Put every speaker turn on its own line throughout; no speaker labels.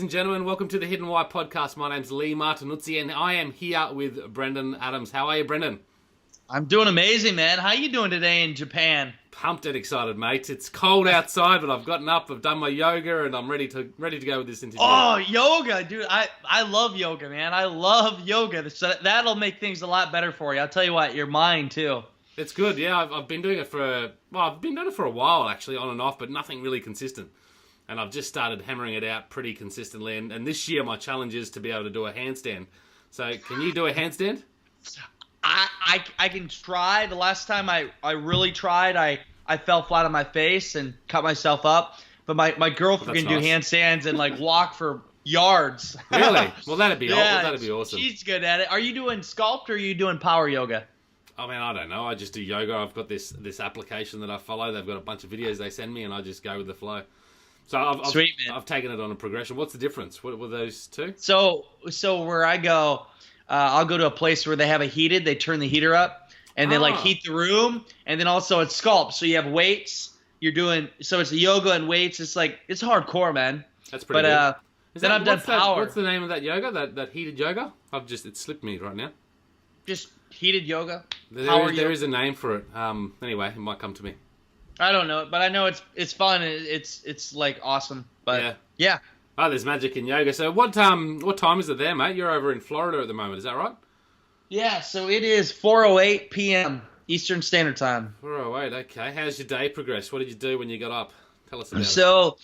and gentlemen, welcome to the Hidden Why podcast. My name's Lee Martinuzzi, and I am here with Brendan Adams. How are you, Brendan?
I'm doing amazing, man. How you doing today in Japan?
Pumped and excited, mate. It's cold outside, but I've gotten up, I've done my yoga, and I'm ready to go with this interview.
Oh, yoga, dude. I love yoga, man. I love yoga. So that'll make things a lot better for you. I'll tell you what, your mind too.
It's good, yeah. I've been doing it for a while, actually, on and off, but nothing really consistent. And I've just started hammering it out pretty consistently. And this year, my challenge is to be able to do a handstand. So, can you do a handstand?
I can try. The last time I really tried, I fell flat on my face and cut myself up. But my girlfriend can do handstands and like walk for yards.
Really? Well, that'd be
Yeah,
that'd be awesome.
She's good at it. Are you doing sculpt or are you doing power yoga?
I mean, I don't know. I just do yoga. I've got this application that I follow. They've got a bunch of videos they send me, and I just go with the flow. So
Sweet, man.
I've taken it on a progression. What's the difference? What were those two?
So where I go, I'll go to a place where they have they turn the heater up, and they like heat the room, and then also it's sculpt. So you have weights. So it's yoga and weights. It's hardcore, man.
That's pretty good.
Then I've done power.
What's the name of that yoga? That heated yoga? It slipped me right now.
Just heated yoga.
There is a name for it. Anyway, it might come to me.
I don't know, but I know it's fun. It's like awesome. But yeah.
Oh, there's magic in yoga. So what time is it there, mate? You're over in Florida at the moment. Is that right?
Yeah. So it is 4:08 p.m. Eastern Standard Time.
4:08. Okay. How's your day progressed? What did you do when you got up? Tell us about it.
So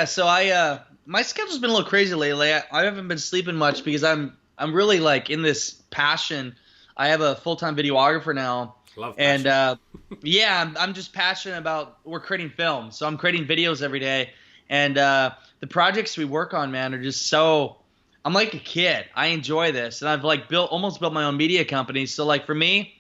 So my schedule's been a little crazy lately. I haven't been sleeping much because I'm really like in this passion. I have a full-time videographer now.
Love passion.
And I'm just passionate about we're creating film. So I'm creating videos every day. And the projects we work on, man, are just so – I'm like a kid. I enjoy this. And I've like almost built my own media company. So like for me,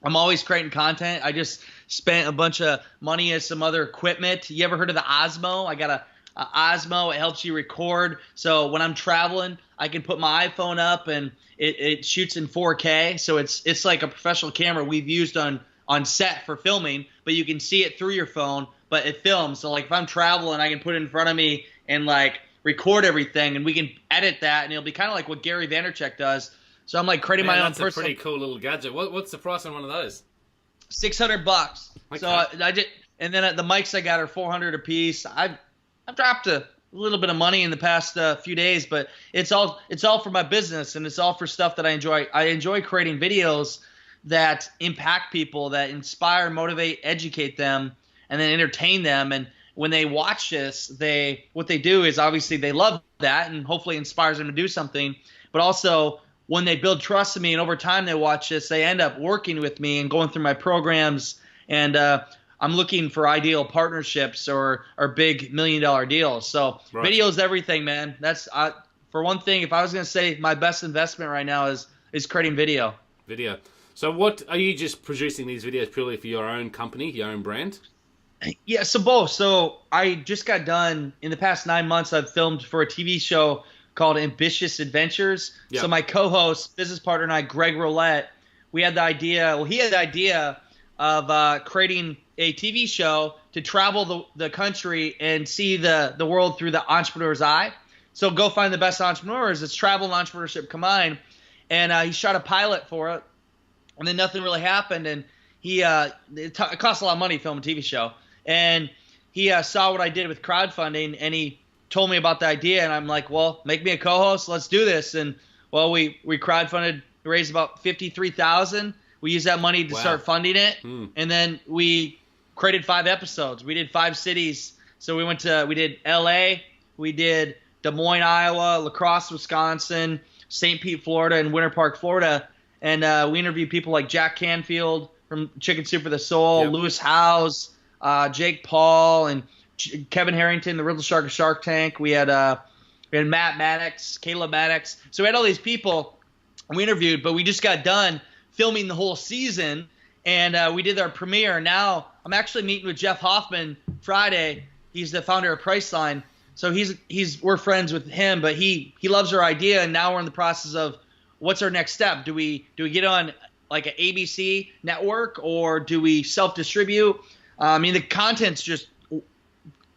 I'm always creating content. I just spent a bunch of money on some other equipment. You ever heard of the Osmo? I got a Osmo. It helps you record. So when I'm traveling, I can put my iPhone up and it shoots in 4K. So it's like a professional camera we've used on set for filming, but you can see it through your phone, but it films. So like if I'm traveling, I can put it in front of me and like record everything, and we can edit that, and it'll be kind of like what Gary Vaynerchuk does. So I'm like creating my own personal.
That's a pretty cool little gadget. What's the price on one of those?
$600. Okay. So and then the mics I got are $400 a piece. I've dropped a little bit of money in the past few days, but it's all for my business, and it's all for stuff that I enjoy. I enjoy creating videos that impact people, that inspire, motivate, educate them, and then entertain them. And when they watch this, what they do is obviously they love that and hopefully inspires them to do something. But also when they build trust in me and over time they watch this, they end up working with me and going through my programs. And I'm looking for ideal partnerships or big $1 million deals. So Video is everything, man. That's for one thing. If I was going to say my best investment right now is creating video.
Video. So what are you just producing these videos purely for your own company, your own brand?
Yeah, so both. So I just got done in the past 9 months. I've filmed for a TV show called Ambitious Adventures. Yep. So my co-host, business partner, and I, Greg Roulette, we had the idea. Well, he had the idea of creating a TV show to travel the country and see the world through the entrepreneur's eye. So go find the best entrepreneurs. It's travel and entrepreneurship combined. And he shot a pilot for it, and then nothing really happened. And it costs a lot of money to film a TV show. And he saw what I did with crowdfunding, and he told me about the idea. And I'm like, well, make me a co-host. Let's do this. And well, we crowdfunded, raised about $53,000. We used that money to start funding it, and then we created 5 episodes. We did 5 cities. So we did L.A., we did Des Moines, Iowa, La Crosse, Wisconsin, St. Pete, Florida, and Winter Park, Florida. And we interviewed people like Jack Canfield from Chicken Soup for the Soul, Lewis Howes, Jake Paul, and Kevin Harrington, the Riddle Shark of Shark Tank. We had Matt Maddox, Caleb Maddox. So we had all these people we interviewed, but we just got done filming the whole season, and we did our premiere. Now I'm actually meeting with Jeff Hoffman Friday. He's the founder of Priceline. So we're friends with him, but he loves our idea, and now we're in the process of what's our next step. Do we get on like an ABC network, or do we self-distribute? I mean, the content's just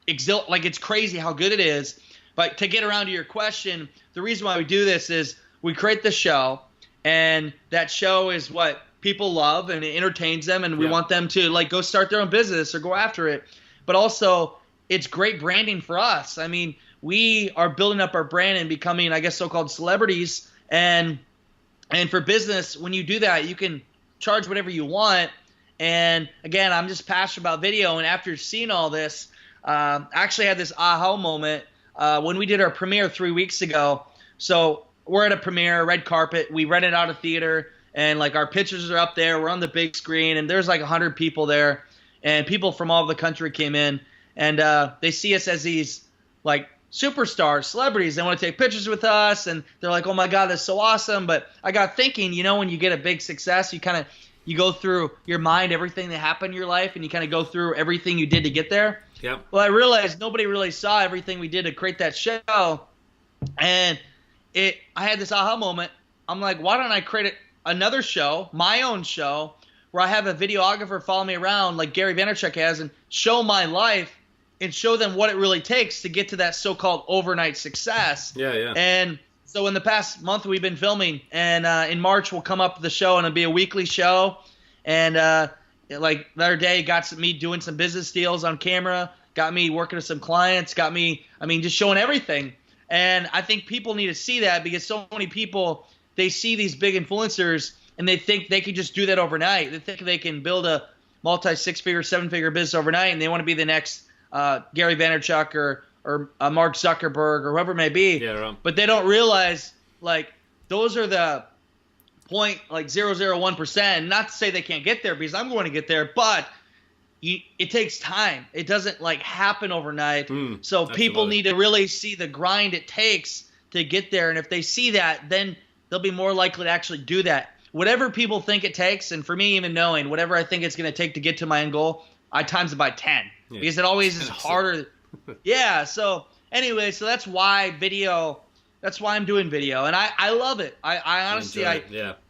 it's crazy how good it is. But to get around to your question, the reason why we do this is we create the show, and that show is what people love, and it entertains them, and we want them to like go start their own business or go after it. But also, it's great branding for us. I mean, we are building up our brand and becoming, I guess, so-called celebrities. And for business, when you do that, you can charge whatever you want. And again, I'm just passionate about video. And after seeing all this, I actually had this aha moment when we did our premiere 3 weeks ago. So we're at a premiere, red carpet. We rented out a theater, and like our pictures are up there. We're on the big screen, and there's like 100 people there, and people from all over the country came in, and they see us as these like superstars, celebrities. They want to take pictures with us, and they're like, "Oh my God, that's so awesome!" But I got thinking, when you get a big success, you go through your mind everything that happened in your life, and you kind of go through everything you did to get there.
Yeah.
Well, I realized nobody really saw everything we did to create that show, and I had this aha moment. I'm like, why don't I create another show, my own show, where I have a videographer follow me around like Gary Vaynerchuk has, and show my life and show them what it really takes to get to that so-called overnight success.
Yeah.
And so in the past month we've been filming, and in March we'll come up with the show, and it'll be a weekly show. And like the other day, got me doing some business deals on camera, got me working with some clients, got me, just showing everything. And I think people need to see that, because so many people, they see these big influencers and they think they can just do that overnight. They think they can build a multi-6-figure, 7-figure business overnight, and they want to be the next Gary Vaynerchuk or Mark Zuckerberg or whoever it may be.
Yeah, right.
But they don't realize, like, those are the 0.001%. Not to say they can't get there, because I'm going to get there, but it takes time. It doesn't like happen overnight. So people need to really see the grind it takes to get there. And if they see that, then they'll be more likely to actually do that. Whatever people think it takes, and for me, even knowing whatever I think it's going to take to get to my end goal, I times it by 10, because it always is harder. Yeah. So anyway, so that's why I'm doing video, and I love it. I honestly,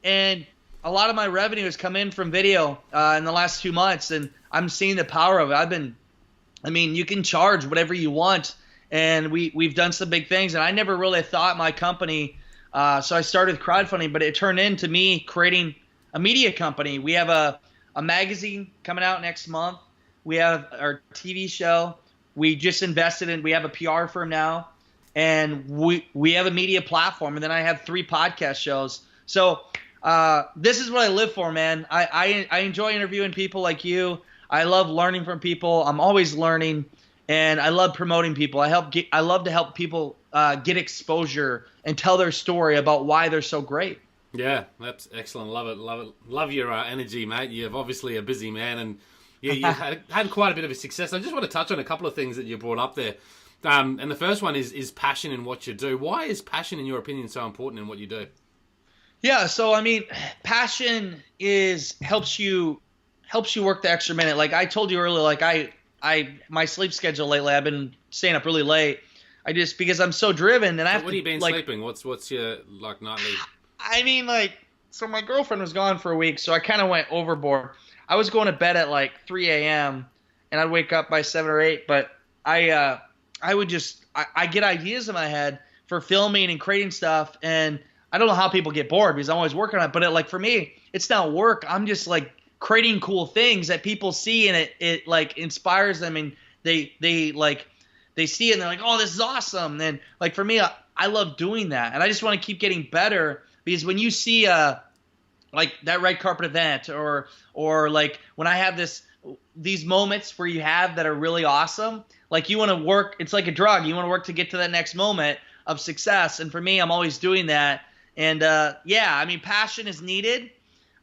and a lot of my revenue has come in from video in the last 2 months, and I'm seeing the power of it. You can charge whatever you want, and we've done some big things, and I never really thought my company, so I started crowdfunding, but it turned into me creating a media company. We have a magazine coming out next month. We have our TV show. We just invested in, we have a PR firm now, and we have a media platform, and then I have 3 podcast shows. So this is what I live for, man. I enjoy interviewing people like you. I love learning from people. I'm always learning, and I love promoting people. I love to help people get exposure and tell their story about why they're so great.
Yeah, that's excellent. Love it. Love your energy, mate. You're obviously a busy man, and you had quite a bit of a success. I just want to touch on a couple of things that you brought up there. And the first one is passion in what you do. Why is passion, in your opinion, so important in what you do?
Yeah, so passion helps you work the extra minute. Like I told you earlier, like my sleep schedule lately, I've been staying up really late. Because I'm so driven, and I have
what have you been sleeping? What's your nightly?
So my girlfriend was gone for a week, so I kind of went overboard. I was going to bed at like 3 a.m. and I'd wake up by 7 or 8, but I get ideas in my head for filming and creating stuff, and I don't know how people get bored, because I'm always working on it. But for me, it's not work. I'm just like creating cool things that people see, and it like inspires them, and they see it and they're like, oh, this is awesome. And like for me, I love doing that, and I just want to keep getting better, because when you see like that red carpet event, or like when I have these moments where you have that are really awesome, like you want to work. It's like a drug. You want to work to get to that next moment of success. And for me, I'm always doing that. And passion is needed,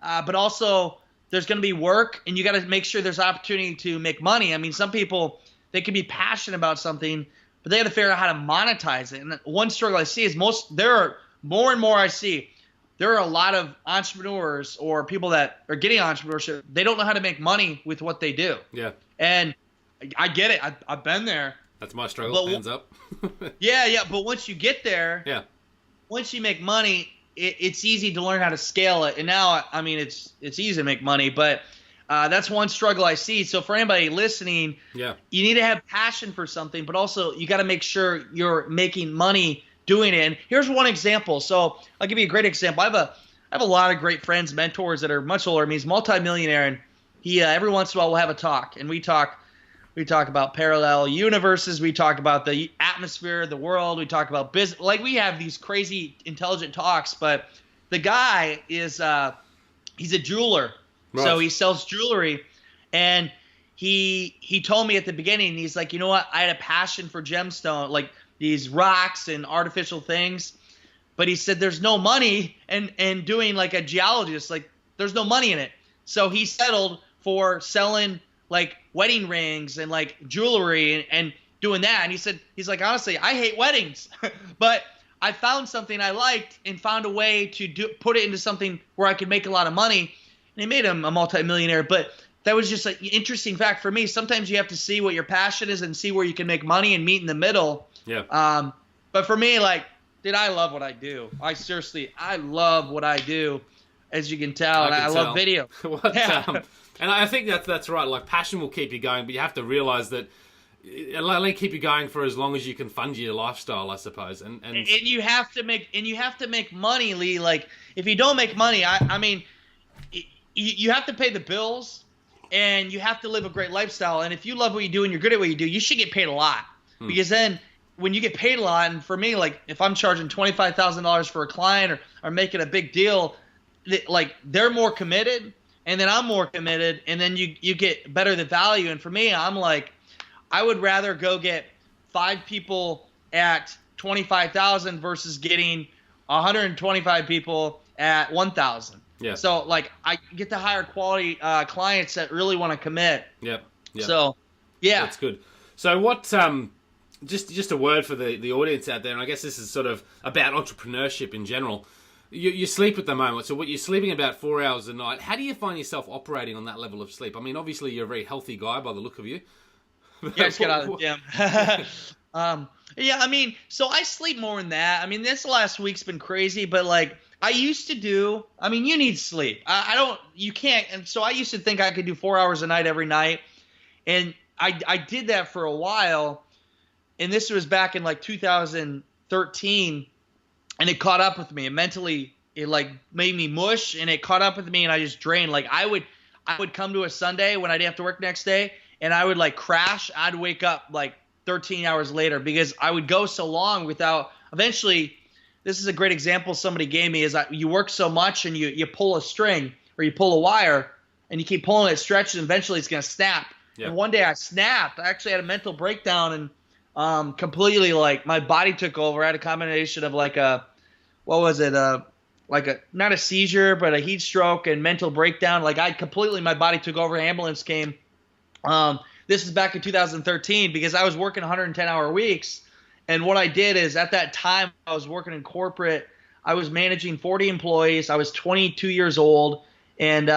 but also there's going to be work, and you got to make sure there's opportunity to make money. Some people, they can be passionate about something, but they got to figure out how to monetize it. And one struggle I see is there are a lot of entrepreneurs or people that are getting entrepreneurship. They don't know how to make money with what they do.
Yeah.
And I get it. I've been there.
That's my struggle. Hands up.
Yeah. But once you get there, once you make money, it's easy to learn how to scale it. And now, it's easy to make money, but That's one struggle I see. So for anybody listening,
Yeah.
you need to have passion for something, but also you got to make sure you're making money doing it. And here's one example. So I'll give you a great example. I have a lot of great friends, mentors that are much older than me. He's multimillionaire, and he every once in a while we'll have a talk, and we talk about parallel universes. We talk about the atmosphere of the world. We talk about business. Like, we have these crazy intelligent talks, but the guy is he's a jeweler. Right. So he sells jewelry, and he told me at the beginning, he's like, you know what? I had a passion for gemstone, like these rocks and artificial things. But he said there's no money and doing like a geologist, like there's no money in it. So he settled for selling like wedding rings and like jewelry and doing that. And he said, he's like, honestly, I hate weddings, but I found something I liked and found a way to put it into something where I could make a lot of money. And it made him a multimillionaire. But that was just an interesting fact for me. Sometimes you have to see what your passion is and see where you can make money and meet in the middle.
Yeah.
But for me, like, dude, I love what I do. I love what I do, as you can tell. I love video.
And I think that's right. Like, passion will keep you going, but you have to realize that it'll only keep you going for as long as you can fund your lifestyle, I suppose. And
you have to make money, Lee. Like, if you don't make money, I mean, you have to pay the bills, and you have to live a great lifestyle. And if you love what you do and you're good at what you do, you should get paid a lot. Because then when you get paid a lot, and for me, like, if I'm charging $25,000 for a client or making a big deal, like, they're more committed, and then I'm more committed, and then you get better the value. And for me, I'm like, I would rather go get 5 people at 25,000 versus getting 125 people at 1,000.
Yeah.
So, like, I get to hire quality clients that really want to commit.
Yep.
So, yeah.
That's good. So what, just a word for the audience out there, and I guess this is sort of about entrepreneurship in general. You sleep at the moment, so what you're sleeping about 4 hours a night. How do you find yourself operating on that level of sleep? I mean, obviously you're a very healthy guy by the look of you.
Yeah, just get out of the gym. Yeah, I mean, so I sleep more than that. I mean, this last week's been crazy, but like I used to do. I mean, you need sleep. You can't. And so I used to think I could do 4 hours a night every night, and I did that for a while, and this was back in like 2013. And it caught up with me. And mentally, it like made me mush, and it caught up with me, and I just drained. Like I would come to a Sunday when I didn't have to work next day, and I would like crash. I'd wake up like 13 hours later because I would go so long without. Eventually, this is a great example somebody gave me. Is that you work so much and you pull a string or you pull a wire, and you keep pulling it, stretches, and eventually it's gonna snap. Yep. And one day I snapped. I actually had a mental breakdown and. Completely, like, my body took over. I had a combination of like not a seizure, but a heat stroke and mental breakdown. Like my body took over. Ambulance came. This is back in 2013 because I was working 110-hour weeks. And what I did is at that time I was working in corporate. I was managing 40 employees. I was 22 years old, and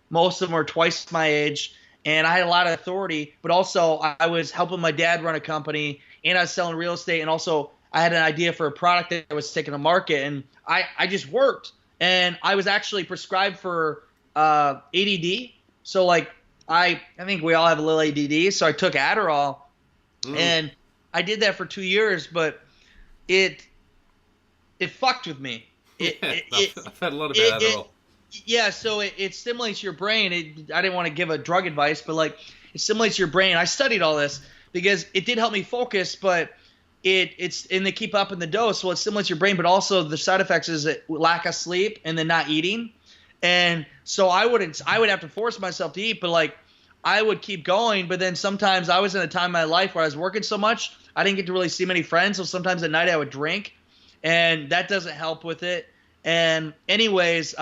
most of them were twice my age. And I had a lot of authority, but also I was helping my dad run a company, and I was selling real estate, and also I had an idea for a product that was taking to market, and I just worked. And I was actually prescribed for ADD. So like I think we all have a little ADD, so I took Adderall, and I did that for 2 years, but it fucked with me.
I've had a lot about Adderall.
Yeah, so it stimulates your brain. I didn't want to give a drug advice, but like it stimulates your brain. I studied all this because it did help me focus, but it's and they keep up in the dose. Well, it stimulates your brain, but also the side effects is lack of sleep and then not eating. And so I would have to force myself to eat, but like I would keep going. But then sometimes I was in a time in my life where I was working so much, I didn't get to really see many friends. So sometimes at night I would drink, and that doesn't help with it. And anyways,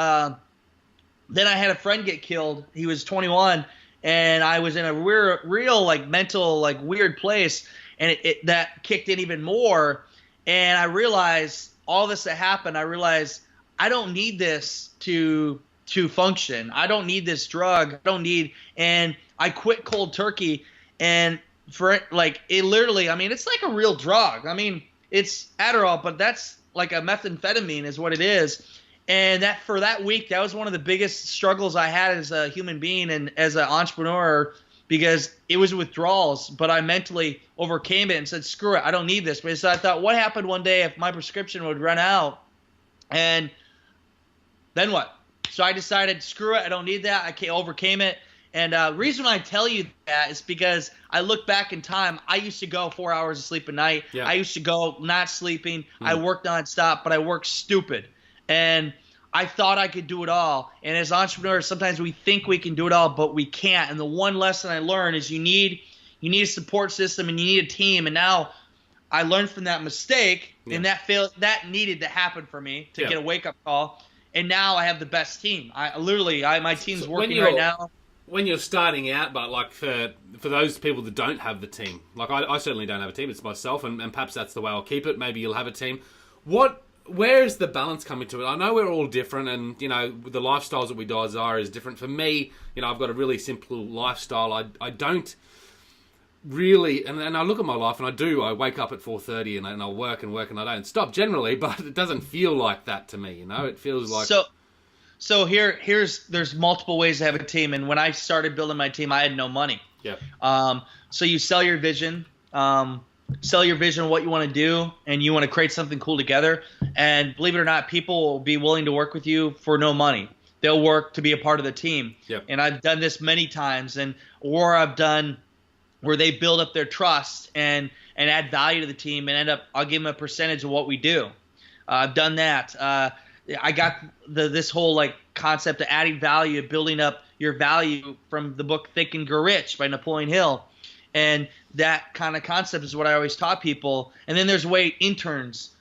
then I had a friend get killed. He was 21, and I was in a real like mental like weird place, and that kicked in even more. And I realized all this that happened. I realized I don't need this to function. I don't need this drug. I don't need. And I quit cold turkey. And for it, like it literally, I mean, it's like a real drug. I mean, it's Adderall, but that's like a methamphetamine is what it is. And that for that week, that was one of the biggest struggles I had as a human being and as an entrepreneur, because it was withdrawals, but I mentally overcame it and said, screw it, I don't need this. But so I thought, what happened one day if my prescription would run out? And then what? So I decided, screw it, I don't need that. I overcame it. And the reason I tell you that is because I look back in time. I used to go 4 hours of sleep a night.
Yeah.
I used to go not sleeping. I worked nonstop, but I worked stupid. And I thought I could do it all. And as entrepreneurs, sometimes we think we can do it all, but we can't. And the one lesson I learned is you need a support system and you need a team. And now I learned from that mistake, and that needed to happen for me to get a wake-up call. And now I have the best team. My team's working right now.
When you're starting out, but like for those people that don't have the team, like I certainly don't have a team. It's myself, and perhaps that's the way I'll keep it. Maybe you'll have a team. Where is the balance coming to it? I know we're all different, and the lifestyles that we desire is different. For me, I've got a really simple lifestyle. I don't really, and I look at my life, and I wake up at 4:30, and I'll work and work, and I don't stop generally, but it doesn't feel like that to me. It feels like
So there's multiple ways to have a team, and when I started building my team, I had no money.
Yeah.
So you sell your vision. Sell your vision of what you want to do, and you want to create something cool together. And believe it or not, people will be willing to work with you for no money. They'll work to be a part of the team.
Yep.
And I've done this many times, or I've done where they build up their trust and add value to the team, and I'll give them a percentage of what we do. I've done that. I got this whole concept of adding value, building up your value from the book Think and Grow Rich by Napoleon Hill. And that kind of concept is what I always taught people. And then there's internships.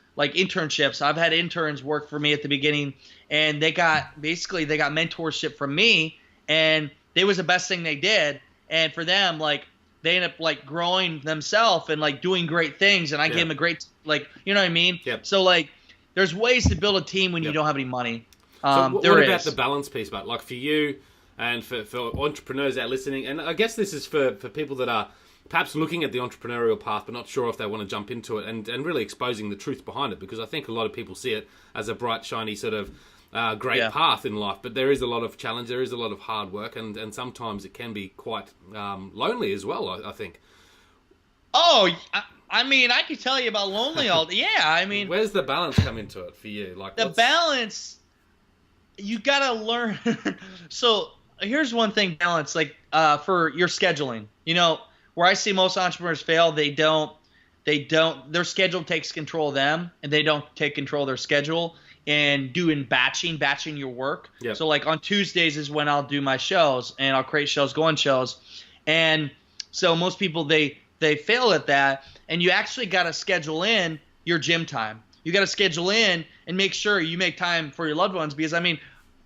I've had interns work for me at the beginning, and they got mentorship from me, and it was the best thing they did. And for them, they end up growing themselves and doing great things. And I gave them a great, you know what I mean?
Yep.
So there's ways to build a team when you don't have any money.
So what about the balance piece, but for you and for entrepreneurs out listening, and I guess this is for people that are perhaps looking at the entrepreneurial path but not sure if they want to jump into it, and really exposing the truth behind it, because I think a lot of people see it as a bright, shiny sort of great path in life, but there is a lot of challenge, there is a lot of hard work, and sometimes it can be quite lonely as well, I think.
Oh, I could tell you about lonely all day. Yeah,
where's the balance come into it for you?
Balance, you gotta learn. So here's one thing: balance, for your scheduling. Where I see most entrepreneurs fail, their schedule takes control of them, and they don't take control of their schedule and batching your work.
Yep.
So on Tuesdays is when I'll do my shows, and I'll create shows, go on shows. And so most people, they fail at that, and you actually got to schedule in your gym time. You got to schedule in and make sure you make time for your loved ones, because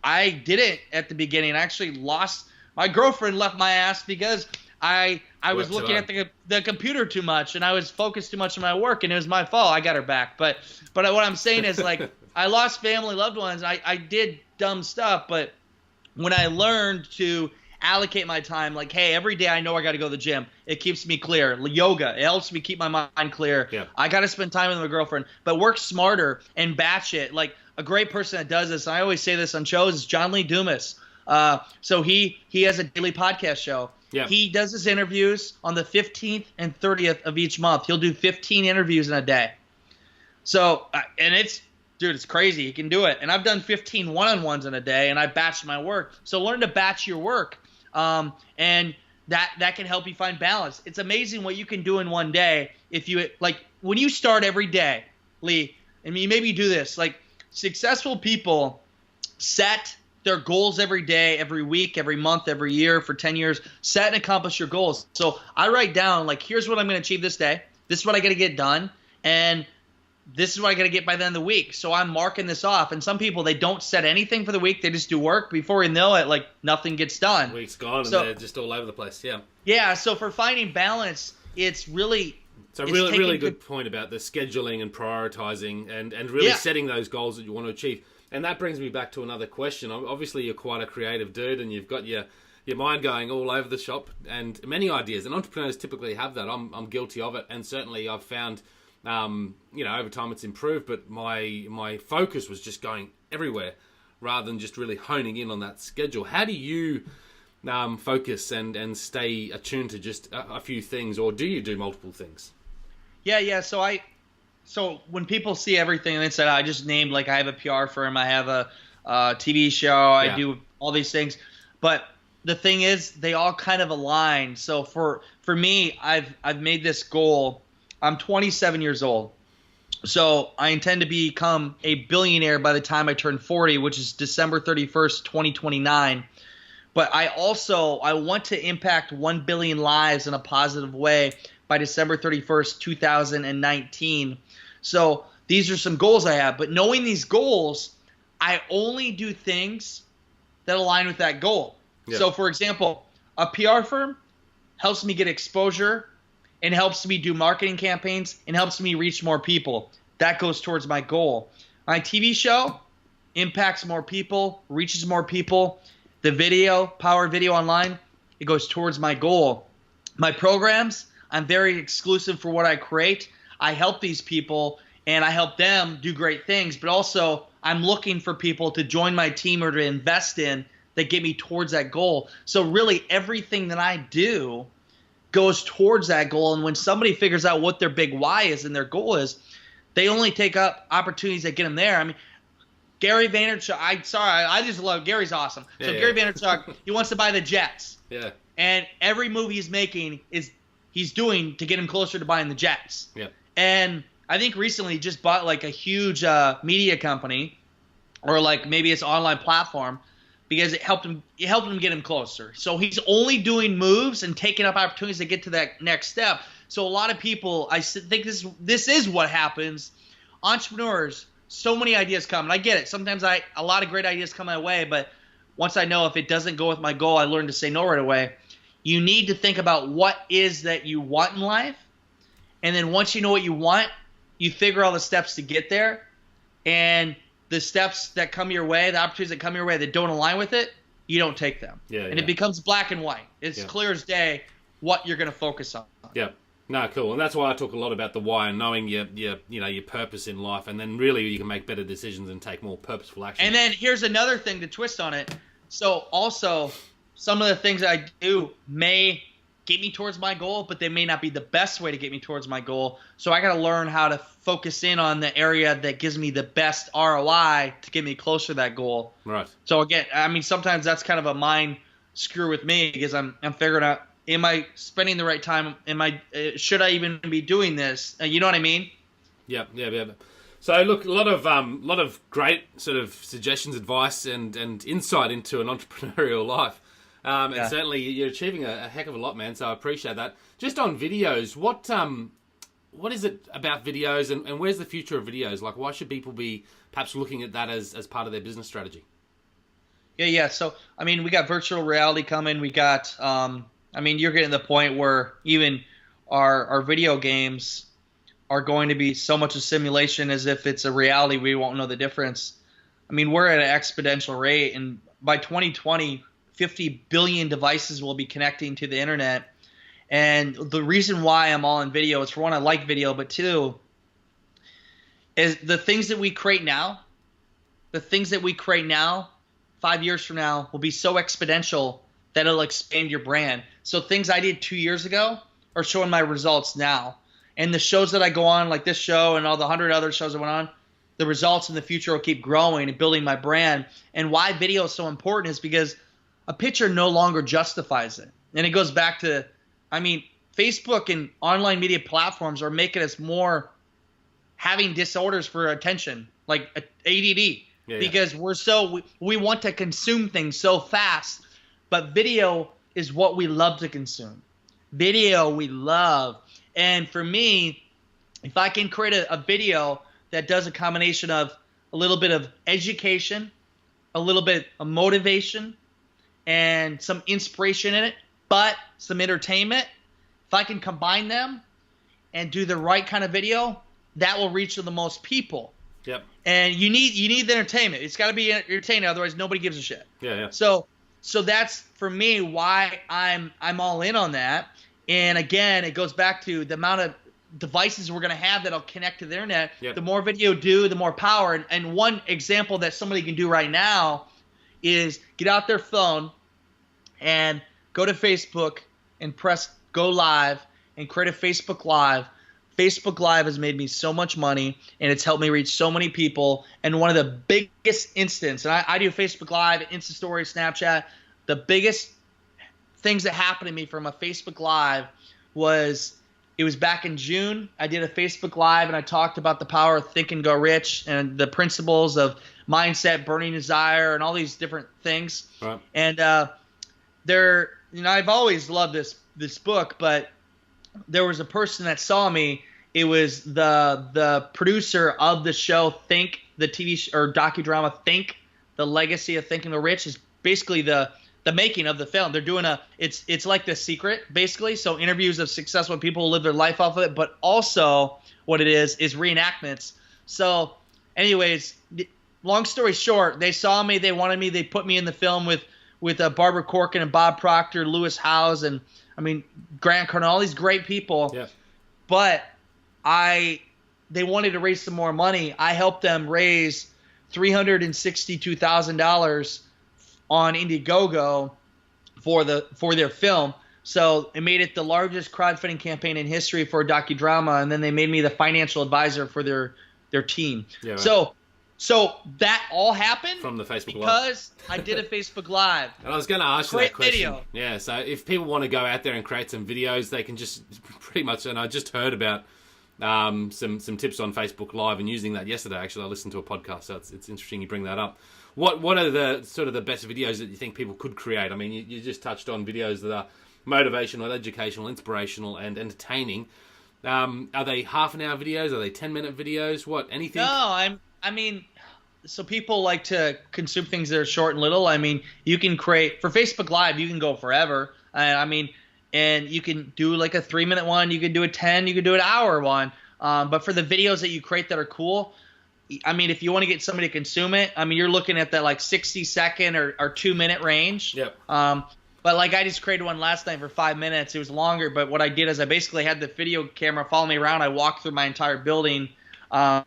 I didn't at the beginning. I actually lost – my girlfriend left my ass because I was looking at the computer too much, and I was focused too much on my work, and it was my fault. I got her back. But what I'm saying is I lost family, loved ones. I did dumb stuff, but when I learned to allocate my time, hey, every day I know I got to go to the gym. It keeps me clear. Yoga, it helps me keep my mind clear.
Yeah.
I got to spend time with my girlfriend, but work smarter and batch it. A great person that does this, and I always say this on shows, is John Lee Dumas. So he has a daily podcast show.
Yeah.
He does his interviews on the 15th and 30th of each month. He'll do 15 interviews in a day. So, and it's crazy. He can do it. And I've done 15 one-on-ones in a day, and I batch my work. So learn to batch your work. And that can help you find balance. It's amazing what you can do in one day. If you when you start every day, Lee, maybe you do this, successful people set their goals every day, every week, every month, every year for 10 years, set and accomplish your goals. So I write down, here's what I'm going to achieve this day. This is what I got to get done. And this is what I got to get by the end of the week. So I'm marking this off. And some people, they don't set anything for the week. They just do work. Before you know it, nothing gets done.
Week's gone, and they're just all over the place. Yeah.
Yeah. So for finding balance, it's really
really good point about the scheduling and prioritizing and really setting those goals that you want to achieve. And that brings me back to another question. Obviously, you're quite a creative dude, and you've got your mind going all over the shop and many ideas. And entrepreneurs typically have that. I'm guilty of it, and certainly I've found, over time it's improved. But my focus was just going everywhere. rather than just really honing in on that schedule. How do you focus and stay attuned to just a few things, or do you do multiple things?
Yeah. So when people see everything and they said, I just named, like, I have a PR firm, I have a TV show, I do all these things, but the thing is, they all kind of align. So for me, I've made this goal. I'm 27 years old. So I intend to become a billionaire by the time I turn 40, which is December 31st, 2029. But I want to impact 1 billion lives in a positive way by December 31st, 2019. So these are some goals I have. But knowing these goals, I only do things that align with that goal. Yeah. So, for example, a PR firm helps me get exposure and helps me do marketing campaigns and helps me reach more people. That goes towards my goal. My TV show impacts more people, reaches more people. The video, Power Video Online, it goes towards my goal. My programs, I'm very exclusive for what I create. I help these people and I help them do great things, but also I'm looking for people to join my team or to invest in that get me towards that goal. So really everything that I do goes towards that goal. And when somebody figures out what their big why is and their goal is, they only take up opportunities that get them there. I mean, Gary Vaynerchuk, I just love, Gary's awesome. So Gary Vaynerchuk, he wants to buy the Jets. Yeah. And every move he's making he's doing to get him closer to buying the Jets. Yeah. And I think recently he just bought like a huge media company, or like maybe it's an online platform, because it helped him get him closer. So he's only doing moves and taking up opportunities to get to that next step. So a lot of people, I think this is what happens. Entrepreneurs, so many ideas come, and I get it. Sometimes a lot of great ideas come my way, but once I know if it doesn't go with my goal, I learn to say no right away. You need to think about what is that you want in life, and then once you know what you want, you figure all the steps to get there, and the steps that come your way, the opportunities that come your way that don't align with it, you don't take them. It becomes black and white. It's clear as day what you're going to focus on.
Yeah. No, cool. And that's why I talk a lot about the why and knowing your purpose in life, and then really you can make better decisions and take more purposeful action.
And then here's another thing to twist on it. So also, some of the things I do may get me towards my goal, but they may not be the best way to get me towards my goal. So I got to learn how to focus in on the area that gives me the best ROI to get me closer to that goal.
Right.
So again, I mean, sometimes that's kind of a mind screw with me, because I'm figuring out, am I spending the right time? Should I even be doing this? You know what I mean?
Yeah. So look, a lot of great sort of suggestions, advice, and insight into an entrepreneurial life. And certainly you're achieving a heck of a lot, man. So I appreciate that. Just on videos, what is it about videos, and where's the future of videos? Like, why should people be perhaps looking at that as part of their business strategy?
Yeah. So, I mean, we got virtual reality coming. We got, you're getting to the point where even our video games are going to be so much a simulation as if it's a reality. We won't know the difference. I mean, we're at an exponential rate, and by 2020, 50 billion devices will be connecting to the internet. And the reason why I'm all in video is, for one, I like video, but two, is the things that we create now, 5 years from now will be so exponential that it'll expand your brand. So things I did 2 years ago are showing my results now. And the shows that I go on, like this show and all the 100 other shows I went on, the results in the future will keep growing and building my brand. And why video is so important is because a picture no longer justifies it. And it goes back to, Facebook and online media platforms are making us more having disorders for attention, like ADD, because we want to consume things so fast. But video is what we love to consume. Video we love. And for me, if I can create a video that does a combination of a little bit of education, a little bit of motivation, and some inspiration in it, but some entertainment, if I can combine them and do the right kind of video, that will reach the most people.
Yep.
And you need the entertainment. It's got to be entertaining, otherwise nobody gives a shit.
Yeah.
So that's for me why I'm all in on that. And again, it goes back to the amount of devices we're going to have that'll connect to the internet,
Yep.
the more video do, the more power. And one example that somebody can do right now is get out their phone and go to Facebook and press go live and create a Facebook Live. Facebook Live has made me so much money, and it's helped me reach so many people. And one of the biggest instances, and I do Facebook Live, Insta Story, Snapchat, the biggest things that happened to me from a Facebook Live was, it was back in June. I did a Facebook Live, and I talked about the power of Think and Go Rich and the principles of mindset, burning desire, and all these different things.
Right.
And I've always loved this book, but there was a person that saw me. It was the producer of the show Think, the TV or docudrama Think, The Legacy of Think and Go Rich, is basically the making of the film. They're doing it's like The Secret, basically. So interviews of successful people who live their life off of it, but also what it is reenactments. So anyways, long story short, they saw me, they wanted me, they put me in the film with Barbara Corcoran and Bob Proctor, Lewis Howes, and Grant Cardone, all these great people.
Yeah.
But they wanted to raise some more money. I helped them raise $362,000 on Indiegogo for their film. So it made it the largest crowdfunding campaign in history for a docudrama, and then they made me the financial advisor for their team. Yeah, right. So that all happened
from the Facebook Live
because I did a Facebook Live.
And I was going to ask you that question.
Video.
Yeah, so if people want to go out there and create some videos, they can just pretty much. And I just heard about some tips on Facebook Live and using that yesterday. Actually, I listened to a podcast, so it's interesting you bring that up. What are the sort of the best videos that you think people could create? I mean, you just touched on videos that are motivational, educational, inspirational, and entertaining. Are they half-an-hour videos? Are they 10-minute videos? What? Anything?
No, so people like to consume things that are short and little. You can create for Facebook Live. You can go forever. And you can do like a 3-minute one. You can do a 10. You can do an hour one. But for the videos that you create that are cool, if you want to get somebody to consume it, you're looking at that like 60-second or 2-minute range.
Yep.
But like I just created one last night for 5 minutes. It was longer, but what I did is I basically had the video camera follow me around. I walked through my entire building. So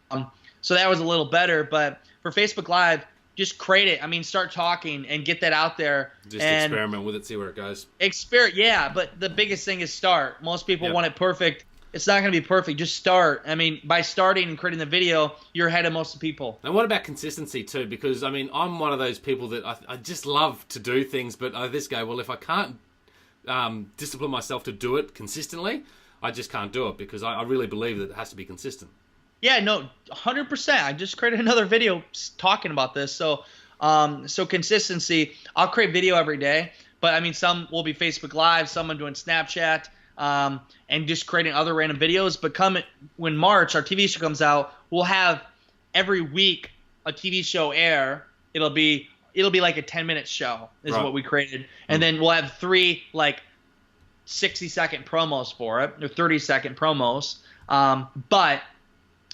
that was a little better. But for Facebook Live, just create it. Start talking and get that out there.
Just experiment with it, see where it goes.
Yeah, but the biggest thing is start. Most people want it perfect. It's not going to be perfect. Just start. By starting and creating the video, you're ahead of most people.
And what about consistency too? Because, I'm one of those people that I just love to do things, but I just go, well, if I can't discipline myself to do it consistently, I just can't do it because I really believe that it has to be consistent.
Yeah, no, 100%. I just created another video talking about this. So consistency, I'll create video every day, but some will be Facebook Live, some I'm doing Snapchat, and just creating other random videos. But when March, our TV show comes out, we'll have every week a TV show air. It'll be like a 10-minute show is right. What we created. And then we'll have 3 like 60-second promos for it, or 30-second promos.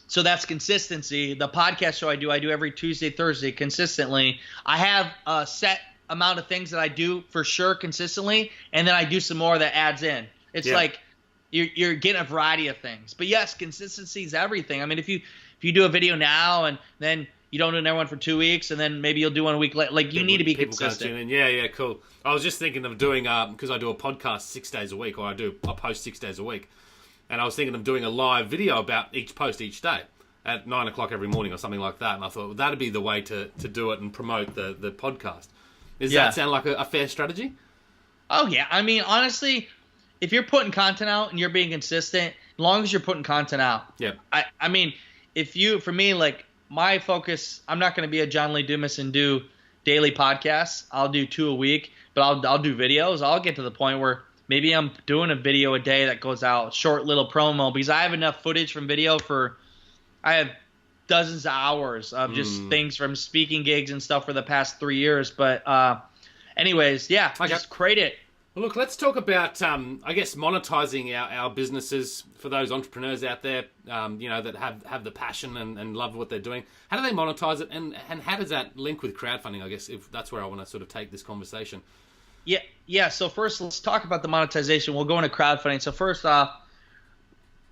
So that's consistency. The podcast show I do every Tuesday, Thursday consistently. I have a set amount of things that I do for sure consistently, and then I do some more that adds in. It's like you're getting a variety of things. But yes, consistency is everything. If you do a video now and then you don't do another one for 2 weeks, and then maybe you'll do one a week later, like you need to be consistent.
Yeah, cool. I was just thinking of doing because I do a podcast 6 days a week, or I post 6 days a week. And I was thinking of doing a live video about each post each day at 9 o'clock every morning or something like that. And I thought, well, that'd be the way to do it and promote the podcast. Does that sound like a fair strategy?
Oh, yeah. Honestly, if you're putting content out and you're being consistent, as long as you're putting content out.
Yeah.
For me, like my focus, I'm not going to be a John Lee Dumas and do daily podcasts. I'll do 2 a week, but I'll do videos. I'll get to the point where maybe I'm doing a video a day that goes out, short little promo, because I have enough footage from video I have dozens of hours of just things from speaking gigs and stuff for the past 3 years. But anyways, just create it.
Well, look, let's talk about, monetizing our businesses for those entrepreneurs out there, that have the passion and love what they're doing. How do they monetize it, and how does that link with crowdfunding, I guess, if that's where I want to sort of take this conversation?
Yeah. So first, let's talk about the monetization. We'll go into crowdfunding. So first,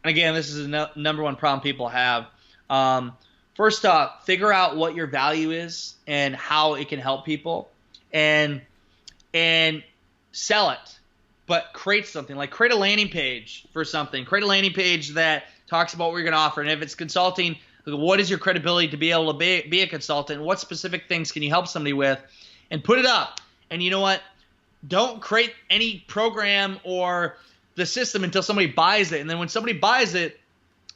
and again, this is the number one problem people have. Um, First off, figure out what your value is and how it can help people, and sell it. But create something, like create a landing page for something. Create a landing page that talks about what you're going to offer. And if it's consulting, what is your credibility to be able to be a consultant? What specific things can you help somebody with? And put it up. And you know what? Don't create any program or the system until somebody buys it. And then when somebody buys it,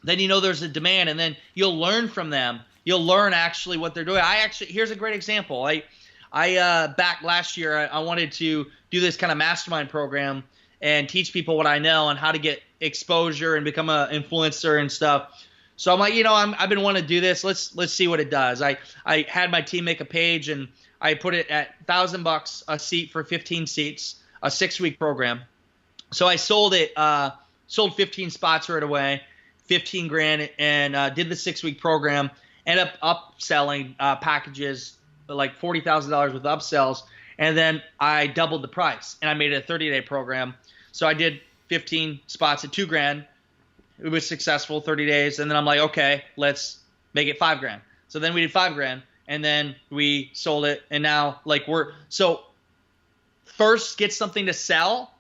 then you know there's a demand, and then you'll learn from them. You'll learn actually what they're doing. Here's a great example. I back last year, I wanted to do this kind of mastermind program and teach people what I know and how to get exposure and become an influencer and stuff. So I'm like, I've been wanting to do this. Let's see what it does. I had my team make a page, and I put it at $1,000 a seat for 15 seats, a 6-week program. So I sold 15 spots right away, 15 grand, and did the 6-week program. Ended up upselling packages like $40,000 with upsells, and then I doubled the price, and I made it a 30-day program. So I did 15 spots at $2 grand. It was successful, 30 days, and then I'm like, okay, let's make it $5 grand. So then we did $5 grand, and then we sold it, and now first get something to sell,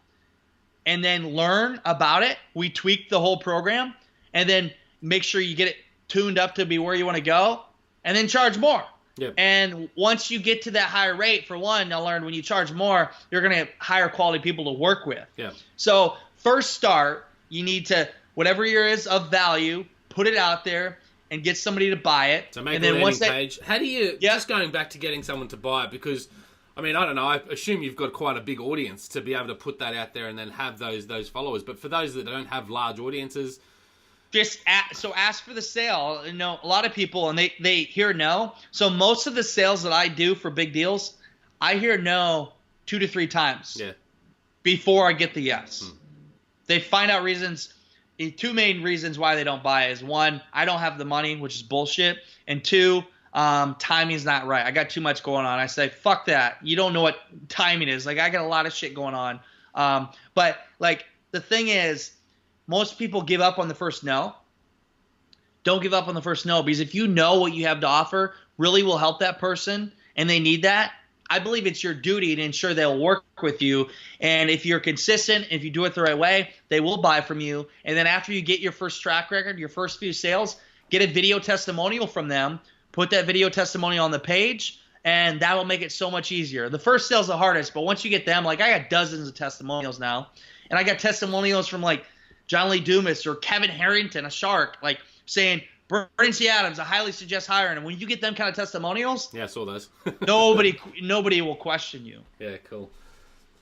and then learn about it. We tweak the whole program, and then make sure you get it tuned up to be where you want to go, and then charge more.
Yep.
And once you get to that higher rate, for one, you'll learn when you charge more, you're going to have higher quality people to work with.
Yeah.
So first start, you need to, whatever your is of value, put it out there and get somebody to buy it.
So make
and
a
then
landing page. How do you,
yeah.
Just going back to getting someone to buy it, because, I mean, I don't know, I assume you've got quite a big audience to be able to put that out there and then have those followers. But for those that don't have large audiences,
ask for the sale. A lot of people, and they hear no. So most of the sales that I do for big deals, I hear no 2 to 3 times before I get the yes. They find out reasons. 2 main reasons why they don't buy is, 1, I don't have the money, which is bullshit, and 2, timing's not right. I got too much going on. I say, fuck that. You don't know what timing is. Like, I got a lot of shit going on. But like the thing is, most people give up on the first no. Don't give up on the first no, because if you know what you have to offer really will help that person and they need that, I believe it's your duty to ensure they'll work with you. And if you're consistent, if you do it the right way, they will buy from you. And then after you get your first track record, your first few sales, get a video testimonial from them, put that video testimonial on the page, and that will make it so much easier. The first sale's the hardest, but once you get them, like I got dozens of testimonials now, and I got testimonials from like John Lee Dumas or Kevin Harrington, a shark, like saying, Bernie C. Adams, I highly suggest hiring. And when you get them kind of testimonials,
yeah, I saw those.
nobody will question you.
Yeah, cool.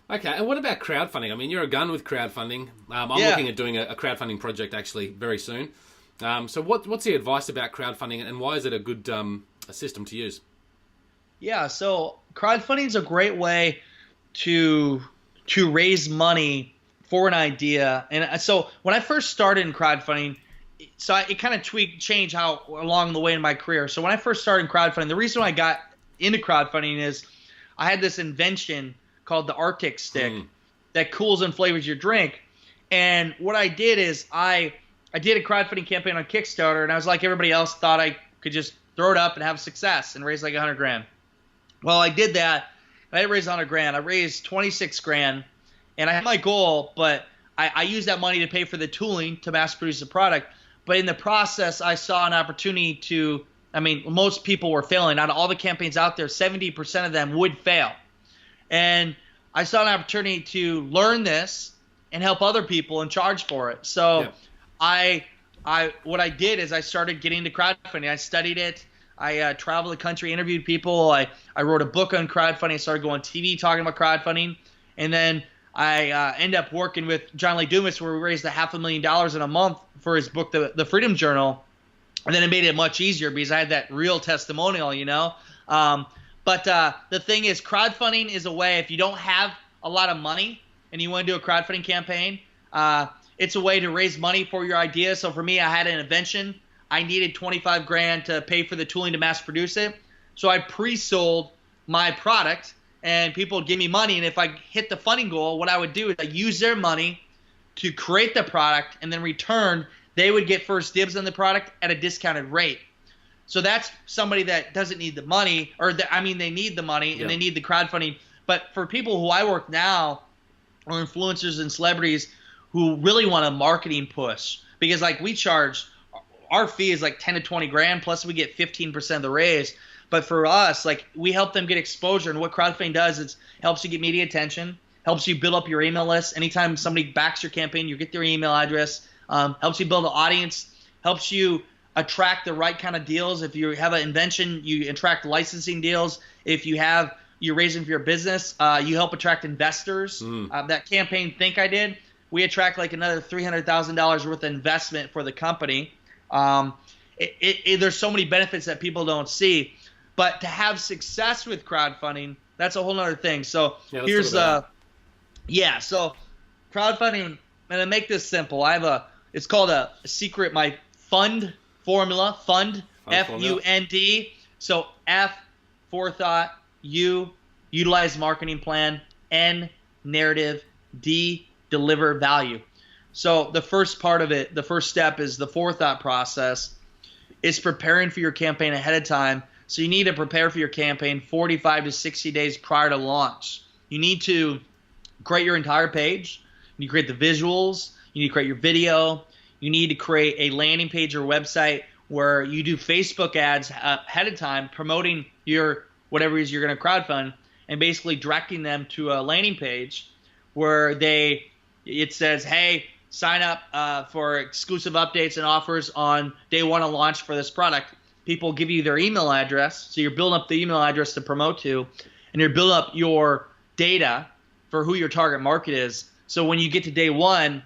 Okay, and what about crowdfunding? I mean, you're a gun with crowdfunding. I'm looking at doing a crowdfunding project actually very soon. So what's the advice about crowdfunding, and why is it a good a system to use?
Yeah, so crowdfunding is a great way to raise money for an idea. And so when I first started in crowdfunding, it kind of changed how along the way in my career. So when I first started in crowdfunding, the reason I got into crowdfunding is I had this invention called the Arctic stick that cools and flavors your drink. And what I did is I did a crowdfunding campaign on Kickstarter, and I was like everybody else, thought I could just throw it up and have success and raise like 100 grand. Well, I did that. I didn't raise 100 grand. I raised 26 grand, and I had my goal, but I used that money to pay for the tooling to mass produce the product. But in the process, I saw an opportunity to, most people were failing. Out of all the campaigns out there, 70% of them would fail. And I saw an opportunity to learn this and help other people and charge for it. So what I did is I started getting into crowdfunding. I studied it. I traveled the country, interviewed people. I wrote a book on crowdfunding. I started going on TV talking about crowdfunding. And then I ended up working with John Lee Dumas, where we raised $500,000 in a month for his book, The Freedom Journal. And then it made it much easier because I had that real testimonial, But the thing is, crowdfunding is a way, if you don't have a lot of money and you want to do a crowdfunding campaign, it's a way to raise money for your idea. So for me, I had an invention. I needed 25 grand to pay for the tooling to mass produce it. So I pre-sold my product, and people would give me money. And if I hit the funding goal, what I would do is I use their money to create the product and then return they would get first dibs on the product at a discounted rate. So that's somebody that doesn't need the money, or they need the money and they need the crowdfunding. But for people who I work now, or influencers and celebrities who really want a marketing push, because like we charge, our fee is like 10 to 20 grand, plus we get 15% of the raise. But for us, like we help them get exposure, and what crowdfunding does is helps you get media attention, helps you build up your email list. Anytime somebody backs your campaign, you get their email address, helps you build an audience, helps you attract the right kind of deals. If you have an invention, you attract licensing deals. If you're raising for your business, you help attract investors. That campaign Think I did, we attract like another $300,000 worth of investment for the company. There's so many benefits that people don't see. But to have success with crowdfunding, that's a whole other thing. So here's so crowdfunding, and to make this simple, it's called a secret, my fund formula, fund, F-U-N-D. So F, forethought, U, utilize marketing plan, N, narrative, D, deliver value. So the first part of it, the first step is the forethought process. It's preparing for your campaign ahead of time. So you need to prepare for your campaign 45 to 60 days prior to launch. You need to create your entire page. You need to create the visuals. You need to create your video. You need to create a landing page or website where you do Facebook ads ahead of time promoting your whatever it is you're going to crowdfund, and basically directing them to a landing page where it says, hey, sign up for exclusive updates and offers on day one of launch for this product. People give you their email address, so you're building up the email address to promote to, and you're building up your data for who your target market is. So when you get to day one,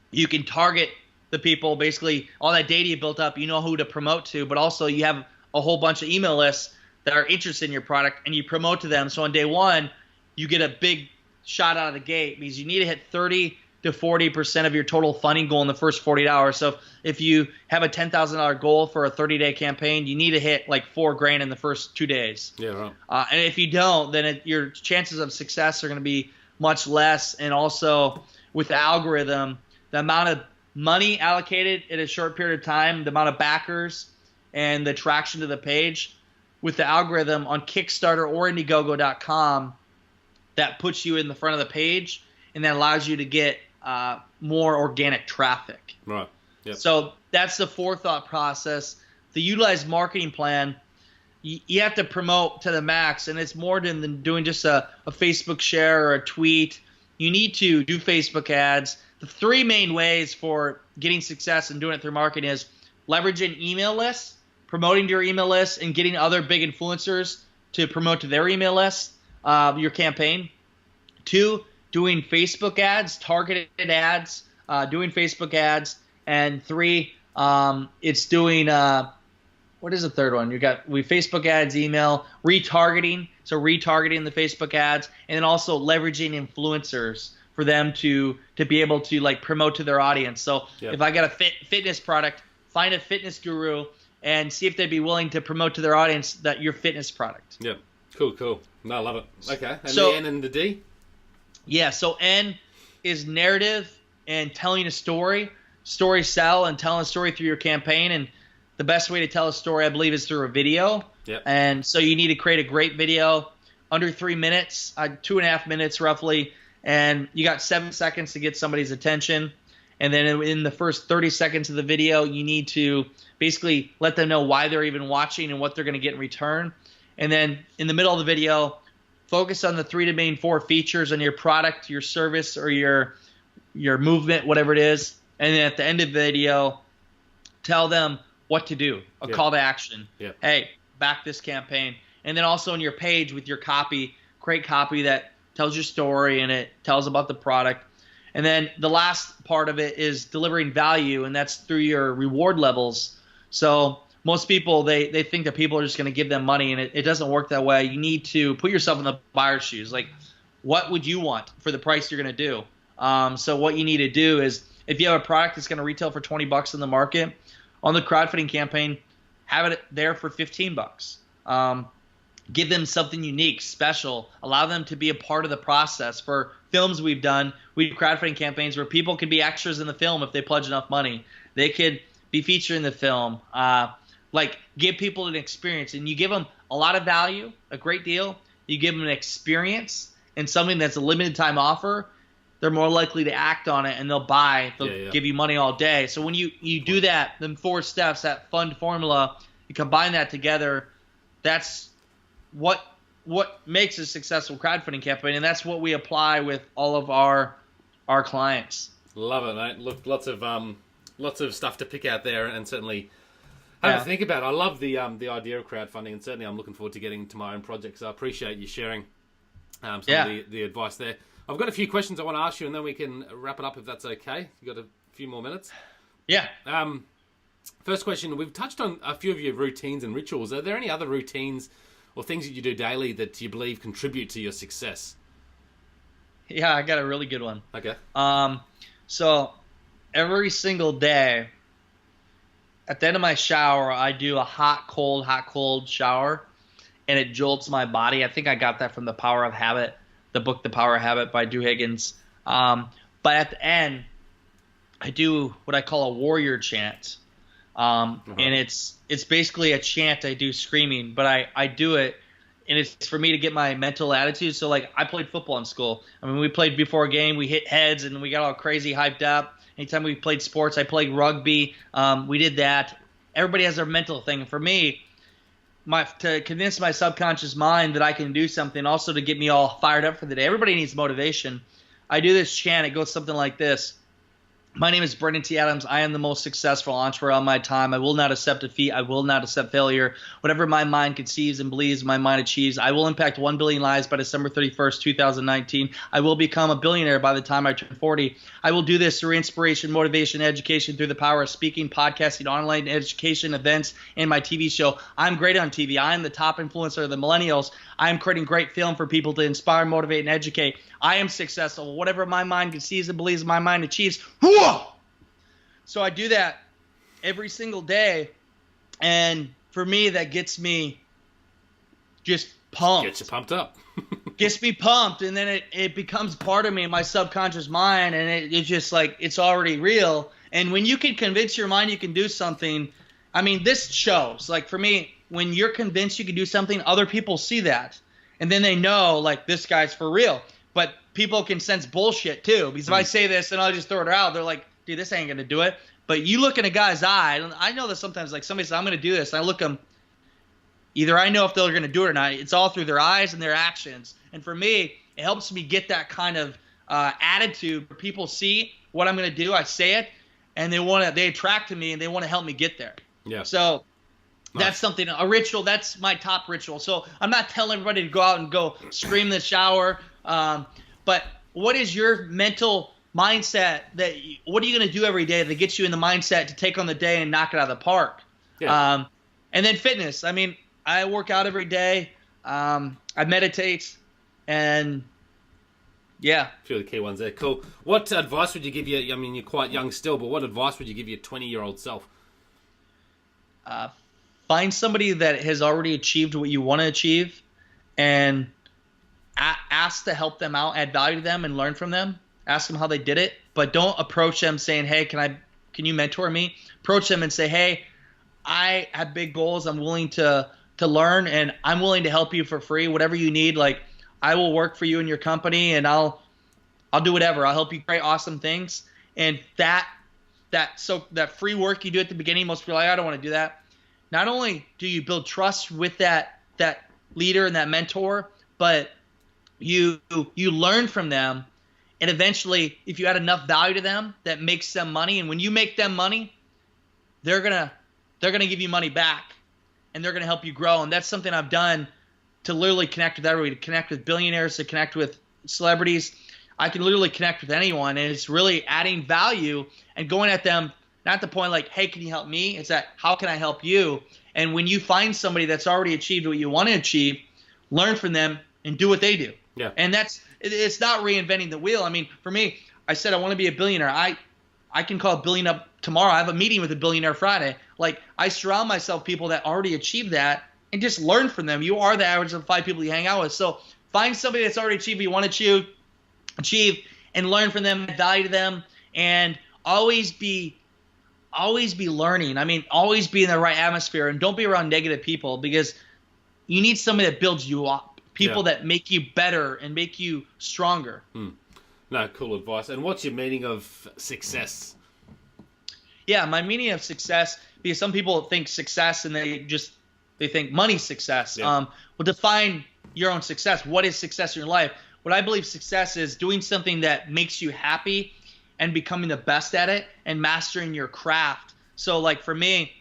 you can target the people, basically all that data you built up, you know who to promote to, but also you have a whole bunch of email lists that are interested in your product, and you promote to them. So on day one, you get a big shot out of the gate, because you need to hit 30 to 40% of your total funding goal in the first 48 hours. So if you have a $10,000 goal for a 30-day campaign, you need to hit like $4,000 in the first 2 days.
Yeah, right.
And if you don't, then your chances of success are going to be much less. And also with the algorithm, the amount of money allocated in a short period of time, the amount of backers, and the traction to the page with the algorithm on Kickstarter or Indiegogo.com, that puts you in the front of the page, and that allows you to get more organic traffic.
Right. Yep.
So that's the forethought process. The utilized marketing plan, you have to promote to the max, and it's more than doing just a Facebook share or a tweet. You need to do Facebook ads. The three main ways for getting success and doing it through marketing is leveraging email lists, promoting to your email list, and getting other big influencers to promote to their email list, your campaign. 2, doing Facebook ads, targeted ads, doing Facebook ads. And 3, it's doing what is the third one? We Facebook ads, email, retargeting. So retargeting the Facebook ads, and then also leveraging influencers for them to be able to like promote to their audience. So if I got a fitness product, find a fitness guru and see if they'd be willing to promote to their audience that your fitness product.
Yeah. Cool. No, I love it. Okay. And
so,
the N and the D?
Yeah. So N is narrative and telling a story. Story sell and telling a story through your campaign. And the best way to tell a story, I believe, is through a video.
Yep.
And so you need to create a great video under 3 minutes, 2.5 minutes roughly. And you got 7 seconds to get somebody's attention. And then in the first 30 seconds of the video, you need to basically let them know why they're even watching and what they're going to get in return. And then in the middle of the video, focus on the 3 to main 4 features on your product, your service, or your movement, whatever it is. And then at the end of the video, tell them what to do, a call to action.
Yep.
Hey, back this campaign. And then also on your page with your copy, create copy that tells your story and it tells about the product. And then the last part of it is delivering value, and that's through your reward levels. So most people, they think that people are just going to give them money, and it doesn't work that way. You need to put yourself in the buyer's shoes. Like, what would you want for the price you're going to do? So what you need to do is, if you have a product that's going to retail for $20 in the market, on the crowdfunding campaign, have it there for $15. Give them something unique, special. Allow them to be a part of the process. For films we've done, we do crowdfunding campaigns where people can be extras in the film if they pledge enough money. They could be featured in the film. Like give people an experience, and you give them a lot of value, a great deal. You give them an experience and something that's a limited time offer. They're more likely to act on it, and they'll buy. They'll give you money all day. So when you do that, them 4 steps, that fund formula, you combine that together. That's what makes a successful crowdfunding campaign, and that's what we apply with all of our clients.
Love it, mate. Look, lots of stuff to pick out there, and certainly have to think about. I love the idea of crowdfunding, and certainly I'm looking forward to getting into my own projects. So I appreciate you sharing some of the advice there. I've got a few questions I want to ask you, and then we can wrap it up if that's okay. You got a few more minutes?
Yeah.
First question, we've touched on a few of your routines and rituals. Are there any other routines or things that you do daily that you believe contribute to your success?
Yeah, I got a really good one.
Okay.
So every single day, at the end of my shower, I do a hot, cold shower, and it jolts my body. I think I got that from The Power of Habit, the book The Power of Habit by Drew Higgins. But at the end, I do what I call a warrior chant. And it's basically a chant I do screaming, but I do it, and it's for me to get my mental attitude. So like I played football in school. I mean, we played before a game, we hit heads and we got all crazy hyped up. Anytime we played sports, I played rugby. We did that. Everybody has their mental thing. And for me, to convince my subconscious mind that I can do something, also to get me all fired up for the day. Everybody needs motivation. I do this chant. It goes something like this. My name is Brendan T. Adams. I am the most successful entrepreneur of my time. I will not accept defeat. I will not accept failure. Whatever my mind conceives and believes, my mind achieves. I will impact 1 billion lives by December 31st, 2019. I will become a billionaire by the time I turn 40. I will do this through inspiration, motivation, education, through the power of speaking, podcasting, online education, events, and my TV show. I'm great on TV. I am the top influencer of the millennials. I am creating great film for people to inspire, motivate, and educate. I am successful. Whatever my mind conceives and believes, my mind achieves. So I do that every single day, and for me, that gets me just pumped.
Gets you pumped up.
Gets me pumped, and then it becomes part of me, my subconscious mind, and it's just like it's already real. And when you can convince your mind you can do something, I mean, this shows. Like for me, when you're convinced you can do something, other people see that, and then they know like this guy's for real. But people can sense bullshit too, because if I say this and I'll just throw it out, they're like, dude, this ain't gonna do it. But you look in a guy's eye, and I know that sometimes like somebody says, I'm gonna do this, and I look them, either I know if they're gonna do it or not. It's all through their eyes and their actions. And for me, it helps me get that kind of attitude where people see what I'm gonna do, I say it, and they attract to me and they want to help me get there.
Yeah.
So that's something, a ritual. That's my top ritual. So I'm not telling everybody to go out and go scream in the shower. But what is your mental mindset what are you going to do every day that gets you in the mindset to take on the day and knock it out of the park? Yeah. And then fitness. I mean, I work out every day. I meditate, and yeah.
A few of the key ones there. Cool. What advice would you give I mean, you're quite young still, but what advice would you give your 20-year-old self?
Find somebody that has already achieved what you want to achieve, and ask to help them out, add value to them, and learn from them. Ask them how they did it, but don't approach them saying, hey, can you mentor me? Approach them and say, hey, I have big goals. I'm willing to learn, and I'm willing to help you for free. Whatever you need, like I will work for you in your company, and I'll do whatever. I'll help you create awesome things. And that free work you do at the beginning, most people are like, I don't want to do that. Not only do you build trust with that leader and that mentor, but you learn from them, and eventually, if you add enough value to them, that makes them money. And when you make them money, they're gonna give you money back, and they're gonna help you grow. And that's something I've done to literally connect with everybody, to connect with billionaires, to connect with celebrities. I can literally connect with anyone, and it's really adding value and going at them, not the point like, hey, can you help me? It's that, how can I help you? And when you find somebody that's already achieved what you want to achieve, learn from them and do what they do.
Yeah.
And it's not reinventing the wheel. I mean, for me, I said I want to be a billionaire. I can call a billion up tomorrow. I have a meeting with a billionaire Friday. Like, I surround myself with people that already achieved that and just learn from them. You are the average of 5 people you hang out with. So find somebody that's already achieved what you want to achieve and learn from them, add value to them, and always be always be learning. I mean, always be in the right atmosphere, and don't be around negative people, because you need somebody that builds you up, people that make you better and make you stronger.
No, cool advice. And what's your meaning of success?
Yeah, my meaning of success, because some people think success and they think money success. Well, define your own success. What is success in your life? What I believe success is doing something that makes you happy and becoming the best at it and mastering your craft. So like for me,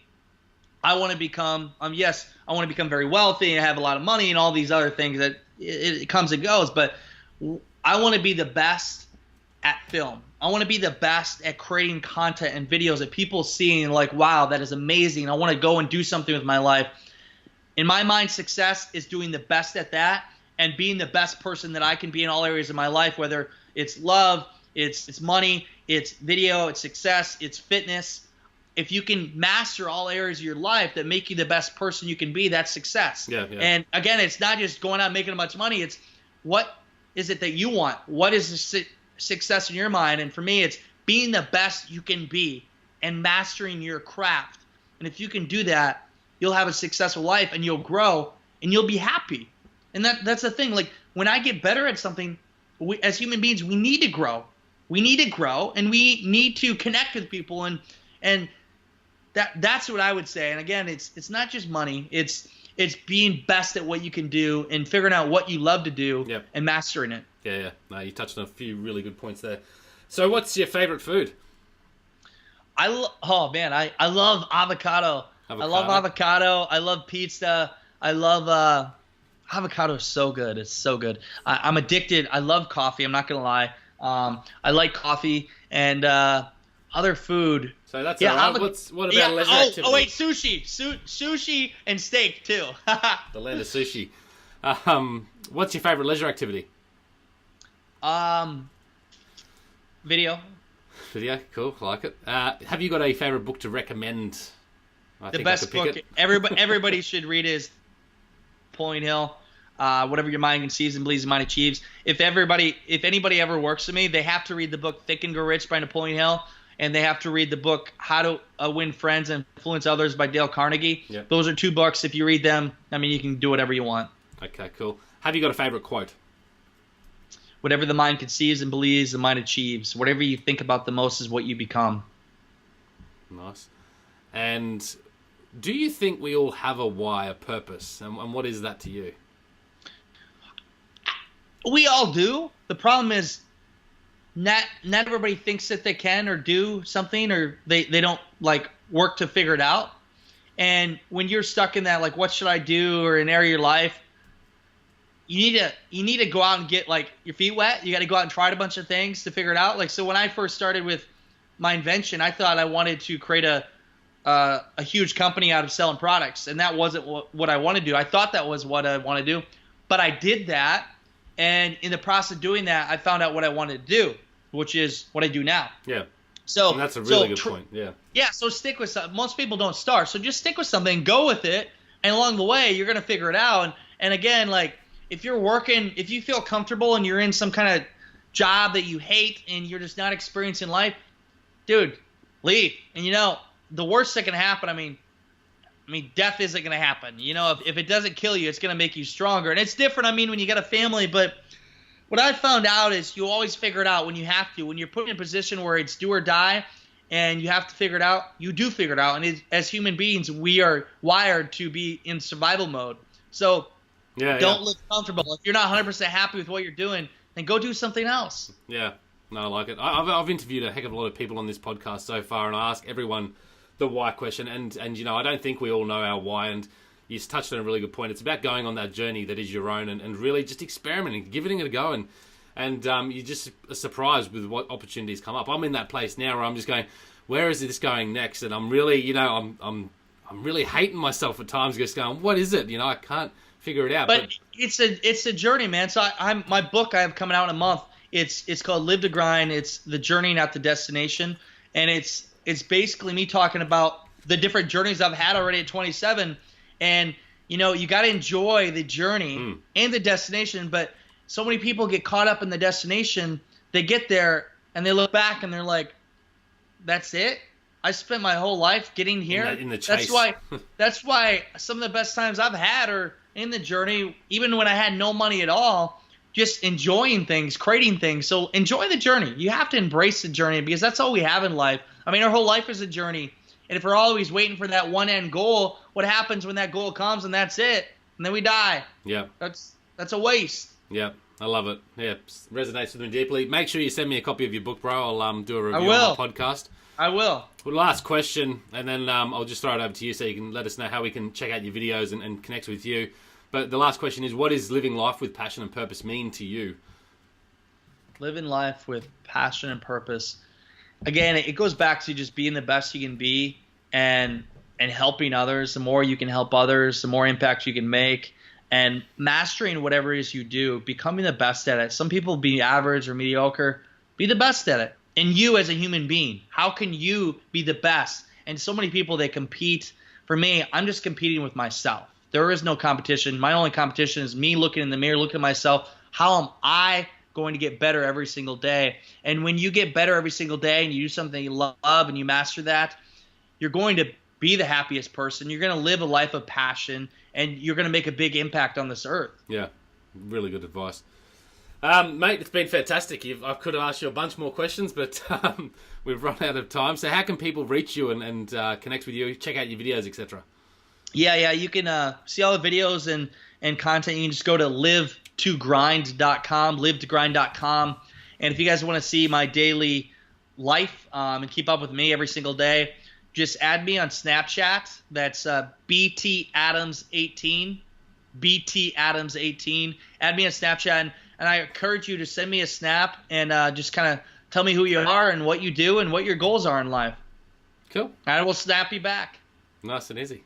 I want to become, I want to become very wealthy and have a lot of money and all these other things that it comes and goes. But I want to be the best at film. I want to be the best at creating content and videos that people see and like, wow, that is amazing. I want to go and do something with my life. In my mind, success is doing the best at that and being the best person that I can be in all areas of my life, whether it's love, it's money, it's video, it's success, it's fitness. If you can master all areas of your life that make you the best person you can be, that's success. And again, it's not just going out and making a bunch of money. It's what is it that you want? What is the success in your mind? And for me, it's being the best you can be and mastering your craft. And if you can do that, you'll have a successful life and you'll grow and you'll be happy. And that's the thing. Like when I get better at something, as human beings, we need to grow. We need to grow and we need to connect with people, and that's what I would say. And again, it's not just money. It's being best at what you can do and figuring out what you love to do and mastering it.
Yeah. No, you touched on a few really good points there. So what's your favorite food?
I love avocado. I love avocado. I love pizza. I love avocado is so good. It's so good. I'm addicted. I love coffee. I'm not going to lie. I like coffee and other food.
So that's all right. What about leisure activity?
Oh, wait, sushi. Sushi and steak, too.
The land of sushi. What's your favorite leisure activity?
Video.
Video, cool, like it. Have you got a favorite book to recommend?
The best book everybody should read is Napoleon Hill. Whatever your mind conceives and believes, your mind achieves. If anybody ever works with me, they have to read the book Think and Grow Rich by Napoleon Hill, and they have to read the book How to Win Friends and Influence Others by Dale Carnegie.
Yep.
Those are two books. If you read them, I mean, you can do whatever you want.
Okay, cool. Have you got a favorite quote?
Whatever the mind conceives and believes, the mind achieves. Whatever you think about the most is what you become.
Nice. And do you think we all have a why, a purpose? And what is that to you?
We all do. The problem is not everybody thinks that they can or do something, or they don't like work to figure it out. And when you're stuck in that, like, what should I do, or an area of your life, you need to go out and get like your feet wet. You got to go out and try a bunch of things to figure it out. Like, so when I first started with my invention, I thought I wanted to create a huge company out of selling products, and that wasn't what I wanted to do. I thought that was what I wanted to do, but I did that. And in the process of doing that, I found out what I wanted to do, which is what I do now.
Yeah.
So
and that's a really good point. Yeah.
Yeah. So stick with something. Most people don't start. So just stick with something, go with it. And along the way, you're going to figure it out. And again, like if you feel comfortable and you're in some kind of job that you hate and you're just not experiencing life, dude, leave. And the worst that can happen, I mean, death isn't going to happen. If it doesn't kill you, it's going to make you stronger. And it's different, when you got a family. But what I found out is you always figure it out when you have to. When you're put in a position where it's do or die and you have to figure it out, you do figure it out. And as human beings, we are wired to be in survival mode. So don't live comfortable. If you're not 100% happy with what you're doing, then go do something else.
Yeah, no, I like it. I've interviewed a heck of a lot of people on this podcast so far, and I ask everyone the why question, and I don't think we all know our why, and you touched on a really good point. It's about going on that journey that is your own and really just experimenting, giving it a go, and you just are surprised with what opportunities come up. I'm in that place now where I'm just going, where is this going next? And I'm really, I'm really hating myself at times, just going, what is it? I can't figure it out.
But it's a journey, man. So my book I have coming out in a month. It's called Live to Grind. It's the journey, not the destination, and it's basically me talking about the different journeys I've had already at 27. And, you got to enjoy the journey and the destination. But so many people get caught up in the destination. They get there and they look back and they're like, that's it? I spent my whole life getting here.
In the chase.
That's why some of the best times I've had are in the journey, even when I had no money at all, just enjoying things, creating things. So enjoy the journey. You have to embrace the journey because that's all we have in life. I mean, our whole life is a journey. And if we're always waiting for that one end goal, what happens when that goal comes and that's it? And then we die.
Yeah.
That's a waste.
Yeah. I love it. Yeah, resonates with me deeply. Make sure you send me a copy of your book, bro. I'll do a review on my podcast.
I will.
Well, last question, and then I'll just throw it over to you so you can let us know how we can check out your videos and connect with you. But the last question is, what does living life with passion and purpose mean to you?
Living life with passion and purpose. Again, it goes back to just being the best you can be and helping others. The more you can help others, the more impact you can make. And mastering whatever it is you do, becoming the best at it. Some people be average or mediocre. Be the best at it. And you as a human being, how can you be the best? And so many people, they compete. For me, I'm just competing with myself. There is no competition. My only competition is me looking in the mirror, looking at myself. How am I going to get better every single day? And when you get better every single day and you do something you love and you master that, you're going to be the happiest person. You're going to live a life of passion, and you're going to make a big impact on this earth.
Yeah, really good advice. Mate, it's been fantastic. I could have asked you a bunch more questions, but we've run out of time. So how can people reach you and connect with you, check out your videos, etc.?
Yeah, you can see all the videos and content. You can just go to live2grind.com. And if you guys want to see my daily life and keep up with me every single day, just add me on Snapchat. That's BTAdams18. BTAdams18. Add me on Snapchat, and I encourage you to send me a snap and just kind of tell me who you are and what you do and what your goals are in life.
Cool.
And I will snap you back.
Nice and easy.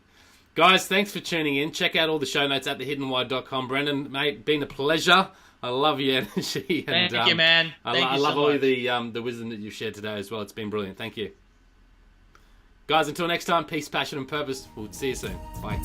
Guys, thanks for tuning in. Check out all the show notes at thehiddenwhy.com. Brendan, mate, been a pleasure. I love your energy. And,
Thank you, man.
I love all the wisdom that you've shared today as well. It's been brilliant. Thank you. Guys, until next time, peace, passion, and purpose. We'll see you soon. Bye.